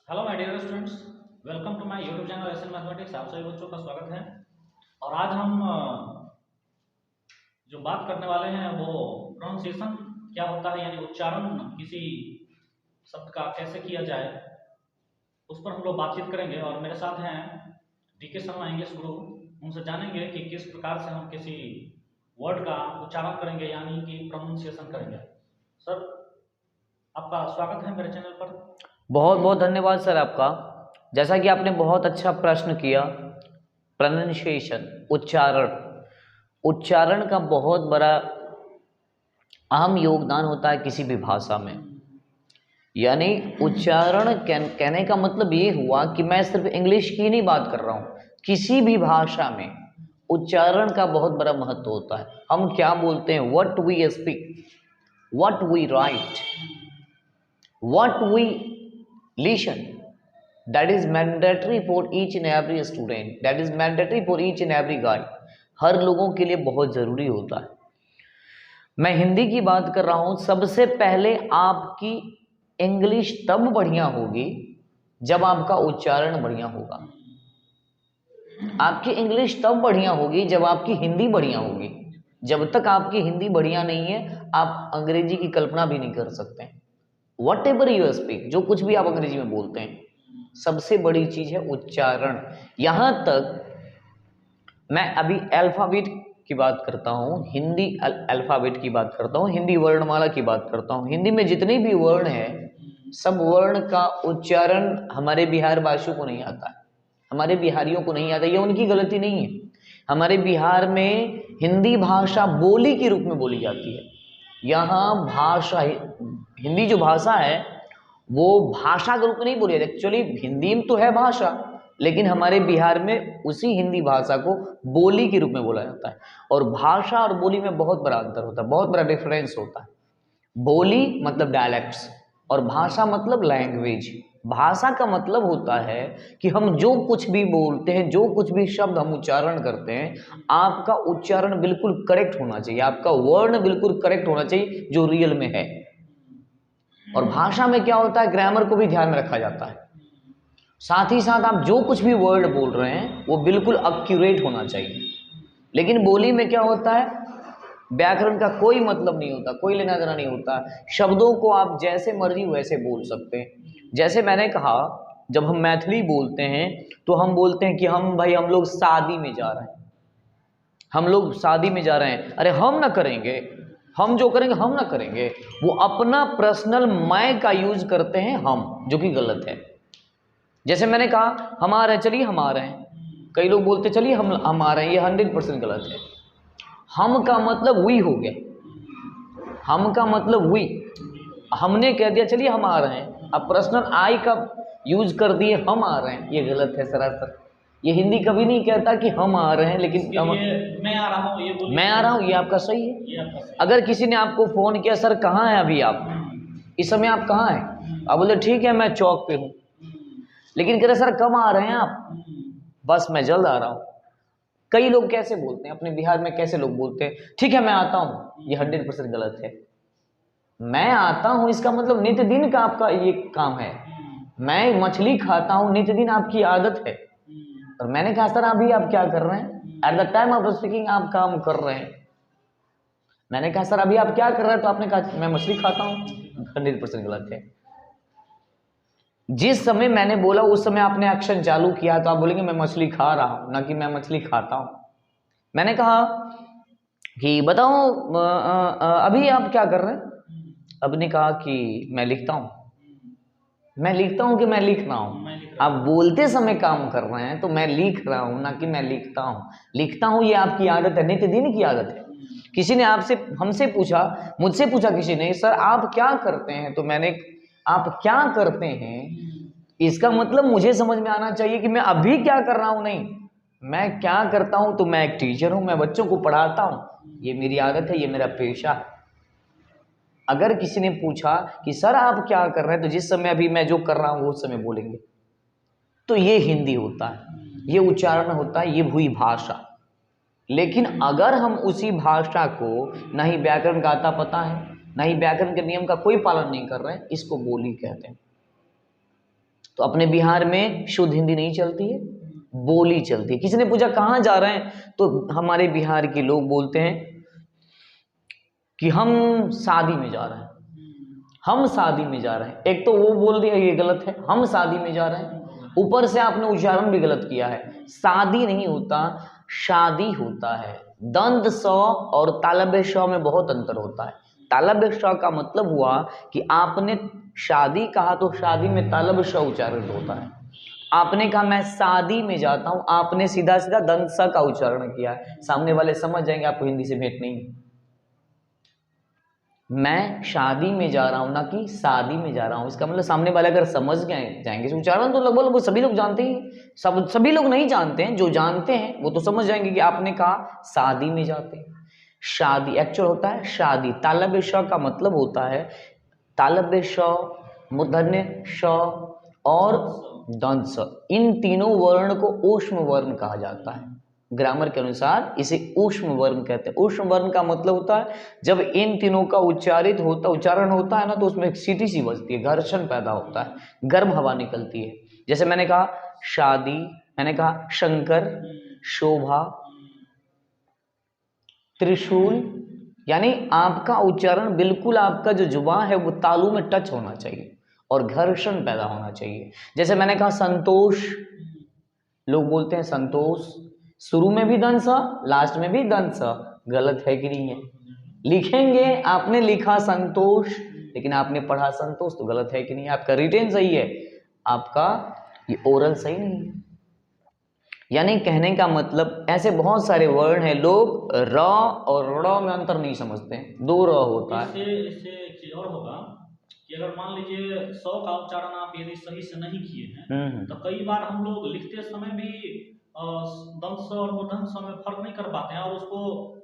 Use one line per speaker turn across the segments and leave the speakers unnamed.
Hello my dear students, welcome to my YouTube channel SN mathematics. आप सभी बच्चों का स्वागत है। और आज हम जो बात करने वाले हैं वो प्रोनाउंसिएशन क्या होता है, यानी उच्चारण किसी शब्द का कैसे किया जाए, उस पर हम लोग बातचीत करेंगे। और मेरे साथ हैं डीके शर्मा इंग्लिश गुरु। उनसे जानेंगे कि किस प्रकार से हम किसी वर्ड का उच्चारण करेंगे, यानी कि प्रोनाउंसिएशन करेंगे। सर, आपका स्वागत है मेरे चैनल पर।
बहुत बहुत धन्यवाद सर आपका। जैसा कि आपने बहुत अच्छा प्रश्न किया, प्रोनाउंसिएशन उच्चारण उच्चारण का बहुत बड़ा अहम योगदान होता है किसी भी भाषा में। यानी उच्चारण कहने का मतलब ये हुआ कि मैं सिर्फ इंग्लिश की नहीं बात कर रहा हूँ, किसी भी भाषा में उच्चारण का बहुत बड़ा महत्व होता है। हम क्या बोलते हैं, what we speak, what we write, what we listen, that is mandatory for each and every student, that is mandatory for each and every guy। हर लोगों के लिए बहुत ज़रूरी होता है। मैं हिंदी की बात कर रहा हूँ। सबसे पहले आपकी इंग्लिश तब बढ़िया होगी जब आपका उच्चारण बढ़िया होगा। आपकी इंग्लिश तब बढ़िया होगी जब आपकी हिंदी बढ़िया होगी। जब तक आपकी हिंदी बढ़िया नहीं है, आप अंग्रेजी की कल्पना भी नहीं कर सकते। वट एवर यू स्पीक, जो कुछ भी आप अंग्रेजी में बोलते हैं, सबसे बड़ी चीज है उच्चारण। यहां तक मैं अभी अल्फाबेट की बात करता हूं, हिंदी अल्फाबेट की बात करता हूं, हिंदी वर्णमाला की बात करता हूं। हिंदी में जितने भी वर्ण हैं, सब वर्ण का उच्चारण हमारे बिहार वासियों को नहीं आता है, हमारे बिहारियों को नहीं आता। ये उनकी गलती नहीं है। हमारे बिहार में हिंदी भाषा बोली के रूप में बोली जाती है। यहाँ भाषा, हिंदी जो भाषा है वो भाषा के रूप में नहीं बोली जाती। एक्चुअली हिंदी में तो है भाषा, लेकिन हमारे बिहार में उसी हिंदी भाषा को बोली के रूप में बोला जाता है। और भाषा और बोली में बहुत बड़ा अंतर होता है, बहुत बड़ा डिफरेंस होता है। बोली मतलब डायलेक्ट्स और भाषा मतलब लैंग्वेज। भाषा का मतलब होता है कि हम जो कुछ भी बोलते हैं, जो कुछ भी शब्द हम उच्चारण करते हैं, आपका उच्चारण बिल्कुल करेक्ट होना चाहिए, आपका वर्ण बिल्कुल करेक्ट होना चाहिए जो रियल में है। और भाषा में क्या होता है, ग्रामर को भी ध्यान में रखा जाता है। साथ ही साथ आप जो कुछ भी वर्ड बोल रहे हैं वो बिल्कुल एक्यूरेट होना चाहिए। लेकिन बोली में क्या होता है, व्याकरण का कोई मतलब नहीं होता, कोई लेना देना नहीं होता। शब्दों को आप जैसे मर्जी वैसे बोल सकते हैं। जैसे मैंने कहा, जब हम मैथिली बोलते हैं तो हम बोलते हैं कि हम लोग शादी में जा रहे हैं, हम लोग शादी में जा रहे हैं। अरे हम ना करेंगे, हम जो करेंगे हम ना करेंगे। वो अपना पर्सनल मैं का यूज करते हैं हम, जो कि गलत है। जैसे मैंने कहा हम आ रहे हैं, चलिए हम आ रहे हैं। कई लोग बोलते चलिए हम आ रहे हैं, ये 100% गलत है। हम का मतलब वी हो गया, हम का मतलब वी, हमने कह दिया चलिए हम आ रहे हैं। अब पर्सनल आई का यूज कर दिए हम आ रहे हैं, ये गलत है सरासर। ये हिंदी कभी नहीं कहता कि हम आ रहे हैं, लेकिन
मैं आ रहा हूँ, ये
मैं आ रहा हूँ, ये आपका सही है।
ये आपका सही।
अगर किसी ने आपको फोन किया, सर कहाँ है अभी आप, इस समय आप कहाँ हैं, आप बोले ठीक है मैं चौक पे हूँ, लेकिन कह रहे सर कब आ रहे हैं आप, बस मैं जल्द आ रहा हूँ। कई लोग कैसे बोलते हैं, अपने बिहार में कैसे लोग बोलते हैं, ठीक है मैं आता हूँ, ये 100% गलत है। मैं आता हूँ इसका मतलब नित्य दिन का आपका ये काम है। मैं मछली खाता हूँ, नित्य दिन आपकी आदत है। और मैंने कहा सर अभी आप क्या कर रहे हैं, at the time of speaking आप काम कर रहे हैं। मैंने कहा सर अभी आप क्या कर रहे हैं, तो आपने कहा मैं मछली खाता हूँ, 100% गलत है। जिस समय मैंने बोला उस समय आपने एक्शन चालू किया, तो आप बोलेंगे मैं मछली खा रहा हूं, ना कि मैं मछली खाता हूं। मैंने कहा कि बताओ अभी आप क्या कर रहे हैं, अब ने कहा कि मैं लिखता हूं। मैं लिखता हूं कि मैं लिख रहा हूं, आप बोलते समय काम कर रहे हैं तो मैं लिख रहा हूं, ना कि मैं लिखता हूं। लिखता हूं ये आपकी आदत है, नित्य दिन की आदत है। किसी ने आपसे हमसे पूछा, मुझसे पूछा किसी ने, सर आप क्या करते हैं, तो मैंने आप क्या करते हैं, इसका मतलब मुझे समझ में आना चाहिए कि मैं अभी क्या कर रहा हूं। नहीं, मैं क्या करता हूं, तो मैं एक टीचर हूं, मैं बच्चों को पढ़ाता हूं, ये मेरी आदत है, ये मेरा पेशा है। अगर किसी ने पूछा कि सर आप क्या कर रहे हैं, तो जिस समय अभी मैं जो कर रहा हूं उस समय बोलेंगे। तो ये हिंदी होता है, ये उच्चारण होता है, ये हुई भाषा। लेकिन अगर हम उसी भाषा को ना ही व्याकरण का आता पता है, ना ही व्याकरण के नियम का कोई पालन नहीं कर रहे हैं, इसको बोली कहते हैं। तो अपने बिहार में शुद्ध हिंदी नहीं चलती है, बोली चलती है। किसी ने पूछा कहाँ जा रहे हैं, तो हमारे बिहार के लोग बोलते हैं कि हम शादी में जा रहे हैं, हम शादी में जा रहे हैं। एक तो वो बोल दिया ये गलत है, हम शादी में जा रहे हैं, ऊपर से आपने उच्चारण भी गलत किया है। शादी नहीं होता, शादी होता है। दंत स और तालब्य श में बहुत अंतर होता है। तालब्य श का मतलब हुआ कि आपने शादी कहा तो शादी में तालब्य श उच्चारण होता है। आपने कहा मैं शादी में जाता हूं, आपने सीधा सीधा दंत स का उच्चारण किया है। सामने वाले समझ जाएंगे आपको हिंदी से भेंट नहीं है। मैं शादी में जा रहा हूं ना कि शादी में जा रहा हूं, इसका मतलब सामने वाले अगर समझ गए जाएंगे। उच्चारण तो लगभग सभी लोग जानते ही, सभी लोग नहीं जानते हैं, जो जानते हैं वो तो समझ जाएंगे कि आपने कहा शादी में जाते हैं। शादी एक्चुअल होता है शादी। तालब्य श का मतलब होता है तालब्य श, मूर्धन्य श और दंत स। इन तीनों वर्ण को ऊष्म वर्ण कहा जाता है। ग्रामर के अनुसार इसे ऊष्म वर्ण कहते हैं। ऊष्म वर्ण का मतलब होता है जब इन तीनों का उच्चारण होता है ना, तो उसमें एक सीटी सी बजती है, घर्षण पैदा होता है, गर्म हवा निकलती है। जैसे मैंने कहा शादी, मैंने कहा शंकर, शोभा, त्रिशूल, यानी आपका उच्चारण बिल्कुल, आपका जो जुबान है वो तालू में टच होना चाहिए और घर्षण पैदा होना चाहिए। जैसे मैंने कहा संतोष, लोग बोलते हैं संतोष, शुरू में भी दंत स, लास्ट में भी दंत स। गलत है कि नहीं है? लिखेंगे आपने लिखा संतोष लेकिन आपने पढ़ा संतोष, तो गलत है कि नहीं? आपका रिटेन सही है, आपका ये ओरल सही नहीं है। यानी कहने का मतलब ऐसे बहुत सारे वर्ड हैं, लोग र और ड़ में अंतर नहीं समझते हैं, दो र होता है।
इससे एक चीज और होगा कि अगर मान लीजिए 100 का उच्चारण आप यदि सही से नहीं किए हैं, तो कई बार हम लोग लिखते समय भी दंत स और मूर्धन्य स में फर्क नहीं कर पाते हैं और उसको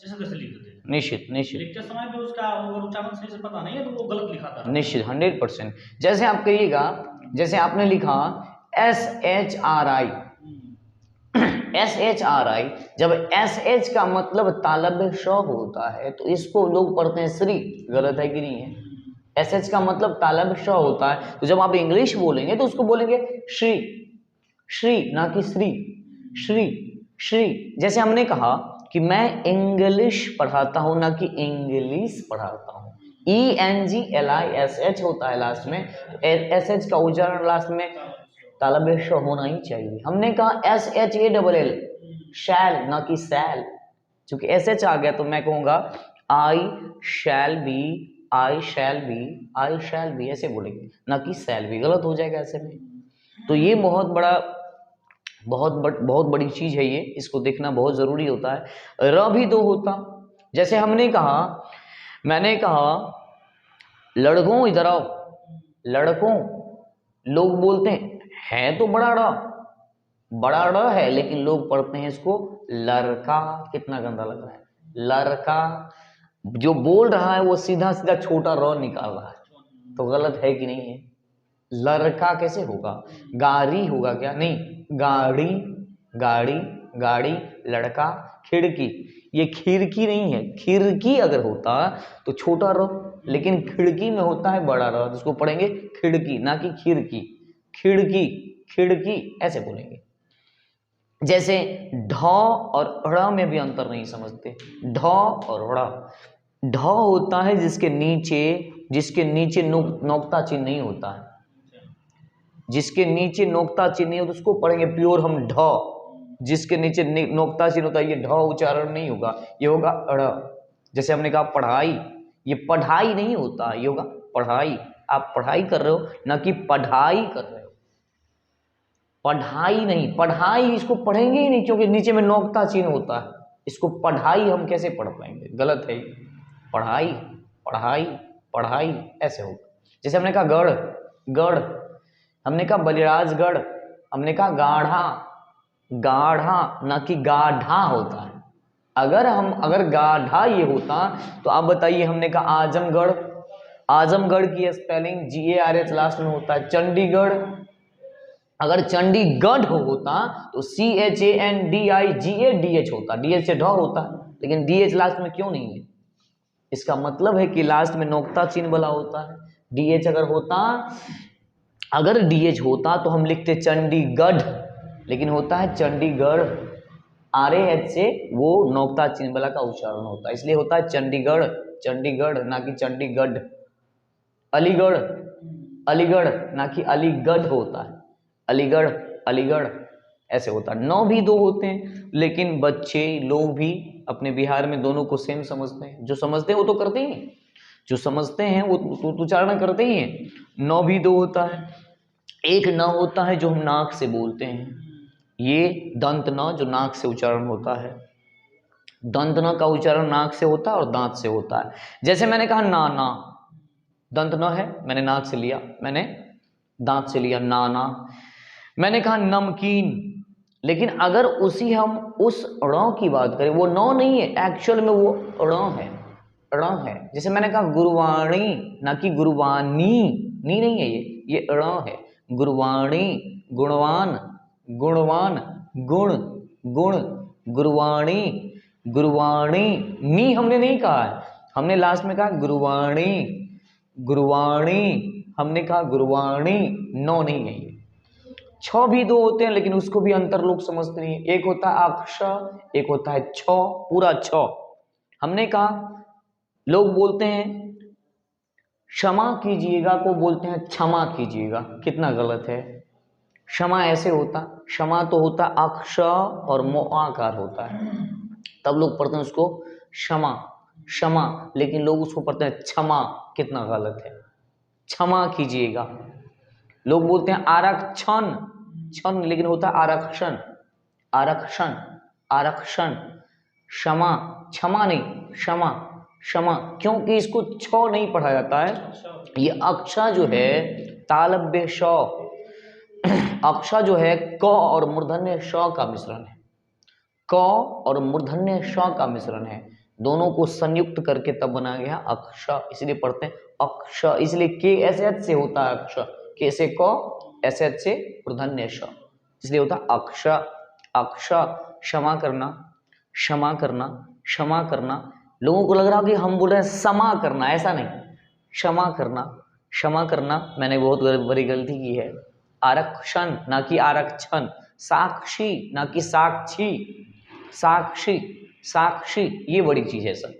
जैसे तैसे लिख देते हैं।
निश्चित निश्चित
लिखते समय भी उसका अगर उच्चारण सही से पता नहीं है तो वो गलत लिखाता है।
निश्चित 100%। जैसे आप कहिएगा, जैसे आपने लिखा SHRI, SHRI, जब SH का मतलब तालब्य श होता है तो इसको लोग पढ़ते हैं श्री। गलत है कि नहीं है? SH का मतलब तालब्य श होता है, तो जब आप इंग्लिश बोलेंगे तो उसको बोलेंगे श्री, श्री ना कि श्री, श्री, श्री। जैसे हमने कहा कि मैं इंग्लिश पढ़ाता हूं ना कि इंग्लिश पढ़ाता हूं। ENGLISH होता है लास्ट में, SH का उच्चारण लास्ट में तालब्य श होना ही चाहिए। हमने कहा SHALL, शैल ना कि सैल। चूंकि SH आ गया तो मैं कहूंगा I shall be, I shall be, I shall be, ऐसे बोलेंगे ना कि शैल भी। गलत हो जाएगा ऐसे में। तो ये बहुत बड़ी चीज है ये, इसको देखना बहुत जरूरी होता है। र भी दो होता, जैसे हमने कहा, मैंने कहा लड़कों इधर आओ, लड़कों, लोग बोलते हैं तो बड़ा ड़ है लेकिन लोग पढ़ते हैं इसको लड़का। कितना गंदा लग रहा है, लड़का। जो बोल रहा है वो सीधा सीधा छोटा र निकाल रहा है, तो गलत है कि नहीं है? लड़का कैसे होगा? गाड़ी होगा क्या? नहीं, गाड़ी, गाड़ी, गाड़ी, लड़का, खिड़की। ये खिड़की नहीं है, खिड़की अगर होता तो छोटा र, लेकिन खिड़की में होता है बड़ा र, जिसको पढ़ेंगे खिड़की ना कि खिड़की। खिड़की, खिड़की ऐसे बोलेंगे। जैसे ढ और ड़ में भी अंतर नहीं समझते। ढ और ड़, ढ होता है जिसके नीचे नोक्ता चिन्ह नहीं होता है, जिसके नीचे नोक्ता चिन्ह नहीं होता उसको पढ़ेंगे प्योर हम ढ। जिसके नीचे नोक्ता चिन्ह होता है ये ढ उच्चारण नहीं होगा, ये होगा अड़। जैसे हमने कहा पढ़ाई, ये पढ़ाई नहीं होता, ये होगा पढ़ाई। आप पढ़ाई कर रहे हो ना कि पढ़ाई कर रहे हो। पढ़ाई नहीं, पढ़ाई इसको पढ़ेंगे ही नहीं क्योंकि नीचे में नोक्ता चिन्ह होता है। इसको पढ़ाई हम कैसे पढ़ पाएंगे? गलत है। पढ़ाई, पढ़ाई, पढ़ाई ऐसे होगा। जैसे हमने कहा गढ़, गढ़, हमने कहा बलिराजगढ़, हमने कहा गाढ़ा, गाढ़ा ना कि गाढ़ा होता है। अगर गाढ़ा ये होता तो आप बताइए, हमने कहा आजमगढ़, आजमगढ़ की स्पेलिंग GARH लास्ट में होता है। चंडीगढ़, अगर चंडीगढ़ होता तो CHANDIGADH होता, DH से ढ होता, लेकिन DH लास्ट में क्यों नहीं है? इसका मतलब है कि लास्ट में नोक्ता चिन्ह वाला होता है। DH अगर होता अगर डीएच होता तो हम लिखते चंडीगढ़, लेकिन होता है चंडीगढ़। RAH से वो नोक्ता चिन्ह वाला का उच्चारण होता है, इसलिए होता है चंडीगढ़, चंडीगढ़ ना कि चंडीगढ़। अलीगढ़, अलीगढ़ ना कि अलीगढ़ होता है, अलीगढ़, अलीगढ़ ऐसे होता है। 9 भी 2 होते हैं, लेकिन बच्चे लोग भी अपने बिहार में दोनों को सेम समझते हैं। जो समझते हैं वो तो करते ही हैं, जो समझते हैं वो तो उच्चारण करते ही हैं। 9 भी 2 होता है। एक न होता है जो हम नाक से बोलते हैं, ये दंत न जो नाक से उच्चारण होता है। दंत न का उच्चारण नाक से होता है और दांत से होता है। जैसे मैंने कहा ना ना, दंत न है, मैंने नाक से लिया, मैंने दांत से लिया, ना ना। मैंने कहा नमकीन, लेकिन अगर उसी हम उस ड़ की बात करें, वो नौ नहीं है, एक्चुअल में वो ड़ है, ड़ है। जैसे मैंने कहा गुरवाणी ना कि गुरवानी, नी नहीं है, ये ड़ है। गुरवाणी, गुणवान, गुणवान, गुण, गुण, गुरवाणी, गुरवाणी। नी हमने नहीं कहा है, हमने लास्ट में कहा गुरवाणी, गुरवाणी, हमने कहा गुरवाणी, नौ नहीं है। ये 6 भी 2 होते हैं, लेकिन उसको भी अंतर लोग समझते नहीं। एक होता है अक्ष, एक होता है छ, पूरा छ। हमने कहा लोग बोलते हैं क्षमा कीजिएगा को बोलते हैं क्षमा कीजिएगा, कितना गलत है। क्षमा ऐसे होता, क्षमा तो होता अक्ष और मोआकार होता है, तब लोग पढ़ते हैं उसको क्षमा, क्षमा, लेकिन लोग उसको पढ़ते हैं क्षमा, कितना गलत है। क्षमा कीजिएगा, लोग बोलते हैं आरक्षण, क्षण, लेकिन होता है आरक्षण, आरक्षण, आरक्षण। क्षमा, क्षमा नहीं, क्षमा, क्षमा, क्योंकि इसको छ नहीं पढ़ा जाता है। ये अक्षा जो है तालव्य श, अक्षा जो है क और मूर्धन्य श का मिश्रण है, क और मूर्धन्य श का मिश्रण है, दोनों को संयुक्त करके तब बनाया गया अक्ष, इसलिए पढ़ते हैं अक्ष। इसलिए के एस एच से होता है अक्ष, के से क, एस एच से मूर्धन्य श, इसलिए होता है अक्ष, अक्ष। क्षमा करना, क्षमा करना, क्षमा करना। लोगों को लग रहा कि हम बोल रहे हैं समा करना, ऐसा नहीं, क्षमा करना, क्षमा करना। मैंने बहुत बड़ी गलती की है। आरक्षण ना कि आरक्षण, साक्षी ना कि साक्षी, साक्षी, साक्षी, ये बड़ी चीज है सर,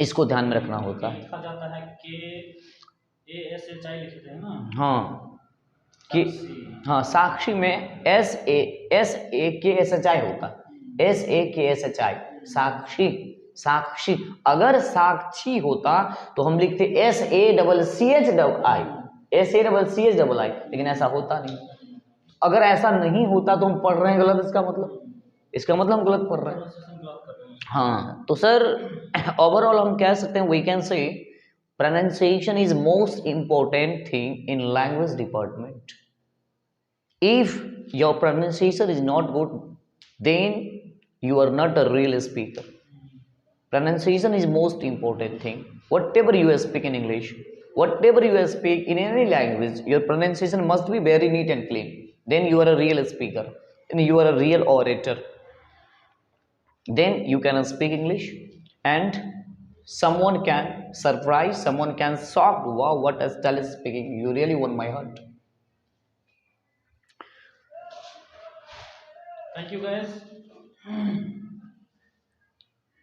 इसको ध्यान में रखना होता है।
लिखा जाता है KASHI लिखते हैं ना।
हाँ कि हाँ, साक्षी में SAKSHI होता है, SAKSHI, साक्षी, साक्षी। अगर साक्षी होता तो हम लिखते SACCHI, SACCHI, लेकिन ऐसा होता नहीं। अगर ऐसा नहीं होता तो हम पढ़ रहे हैं गलत, इसका मतलब हम गलत पढ़ रहे हैं। हाँ, तो सर ओवरऑल हम कह सकते हैं, we can say pronunciation is most important thing in language department. If your pronunciation is not good, then you are not a real speaker. Pronunciation is most important thing. Whatever you speak in English, whatever you speak in any language, your pronunciation must be very neat and clean. Then you are a real speaker, and you are a real orator. Then you can speak English, and someone can surprise, someone can shock, wow, what Estelle is speaking, you really won my heart.
Thank you guys.